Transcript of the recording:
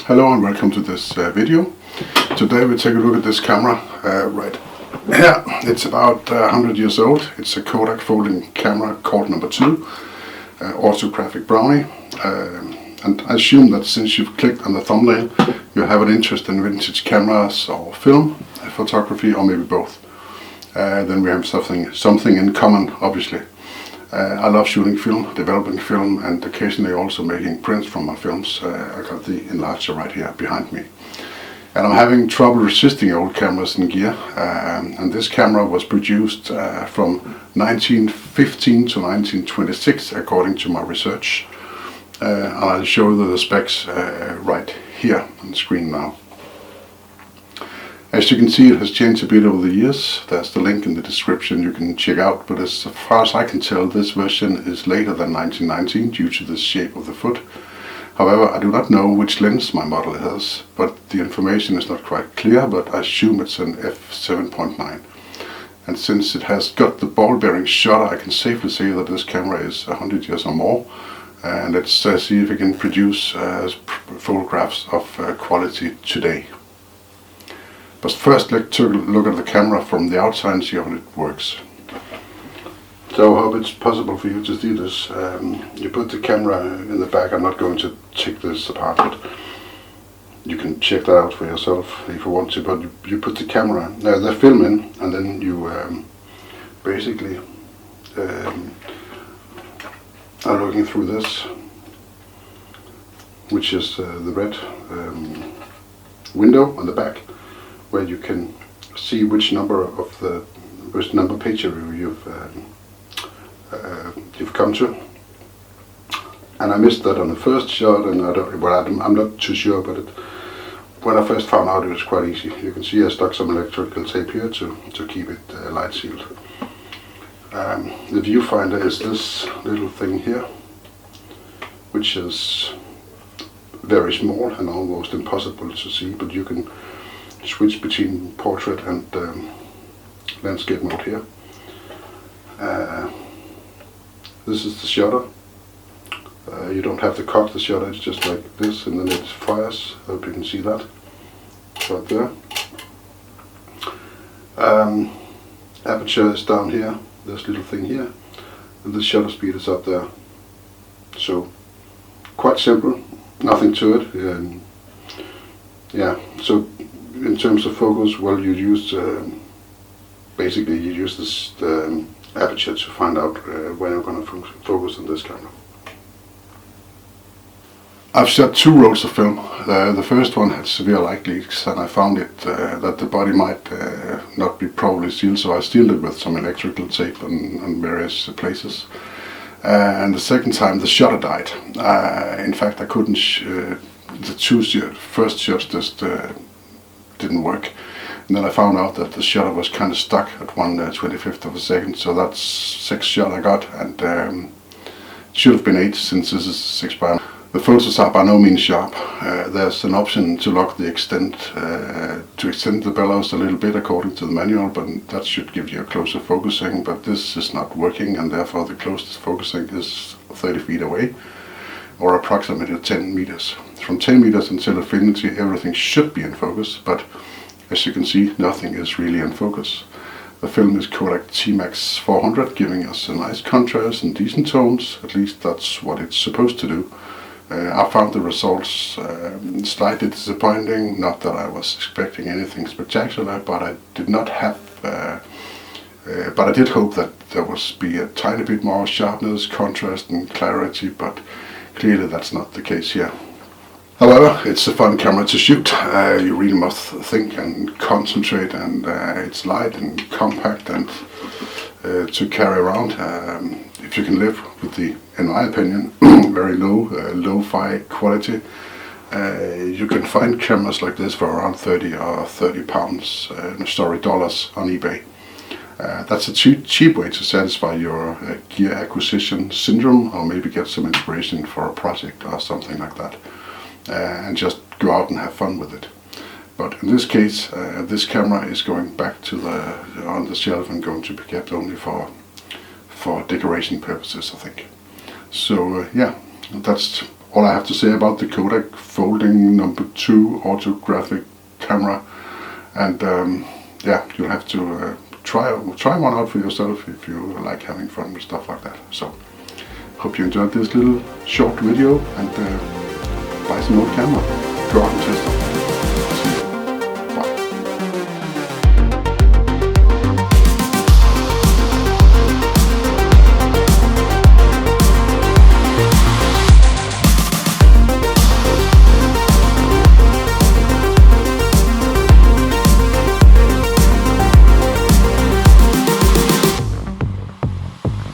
Hello and welcome to this video. Today we take a look at this camera right here. It's about 100 years old. It's a Kodak folding camera called number 2, Orthographic Brownie. And I assume that since you've clicked on the thumbnail, you have an interest in vintage cameras or film, photography, or maybe both. Then we have something in common, obviously. I love shooting film, developing film, and occasionally also making prints from my films. I got the enlarger right here behind me. And I'm having trouble resisting old cameras in gear. And this camera was produced from 1915 to 1926, according to my research. And I'll show you the specs right here on the screen now. As you can see, it has changed a bit over the years. There's the link in the description you can check out, but as far as I can tell, this version is later than 1919 due to the shape of the foot. However, I do not know which lens my model has, but the information is not quite clear, but I assume it's an f7.9. And since it has got the ball bearing shutter, I can safely say that this camera is 100 years or more. And let's see if we can produce photographs of quality today. But first, let's take a look at the camera from the outside and see how it works. So I hope it's possible for you to see this. You put the camera in the back. I'm not going to take this apart, but you can check that out for yourself if you want to. But you put the camera, the film in, and then you basically are looking through this, which is the red window on the back, where you can see which number picture you've come to. And I missed that on the first shot, and I'm not too sure, but when I first found out, it was quite easy. You can see I stuck some electrical tape here to keep it light sealed. The viewfinder is this little thing here, which is very small and almost impossible to see, but you can switch between portrait and landscape mode here. This is the shutter. You don't have to cock the shutter, it's just like this, and then it fires. I hope you can see that right there. Aperture is down here, this little thing here, and the shutter speed is up there. So quite simple, nothing to it. Yeah, so in terms of focus, well, you use basically you use this aperture to find out when you're going to focus on this camera. I've shot 2 rolls of film. The first one had severe light leaks, and I found it that the body might not be properly sealed, so I sealed it with some electrical tape on various places. And the second time the shutter died. In fact, I couldn't. The first shots just didn't work. And then I found out that the shutter was kind of stuck at 1/25th of a second, so that's 6 shot I got, and it should have been 8 since this is 6 by. The photos are by no means sharp. There's an option to lock the extent, to extend the bellows a little bit according to the manual, but that should give you a closer focusing, but this is not working, and therefore the closest focusing is 30 feet away, or approximately 10 meters. From 10 meters until infinity, everything should be in focus, but as you can see, nothing is really in focus. The film is Kodak T-Max 400, giving us a nice contrast and decent tones. At least that's what it's supposed to do. I found the results slightly disappointing. Not that I was expecting anything spectacular, but I did not have. But I did hope that there would be a tiny bit more sharpness, contrast, and clarity. But clearly, that's not the case here. However, it's a fun camera to shoot. You really must think and concentrate, and it's light and compact and to carry around. If you can live with the, in my opinion, very low lo-fi quality, you can find cameras like this for around 30 or 30 pounds, dollars on eBay. That's a cheap way to satisfy your gear acquisition syndrome, or maybe get some inspiration for a project or something like that. And just go out and have fun with it. But in this case, this camera is going back to on the shelf and going to be kept only for decoration purposes, I think. So yeah, that's all I have to say about the Kodak Folding number 2 autographic camera. And yeah, you'll have to try one out for yourself if you like having fun with stuff like that. So hope you enjoyed this little short video, and buy some old camera, go out and test it.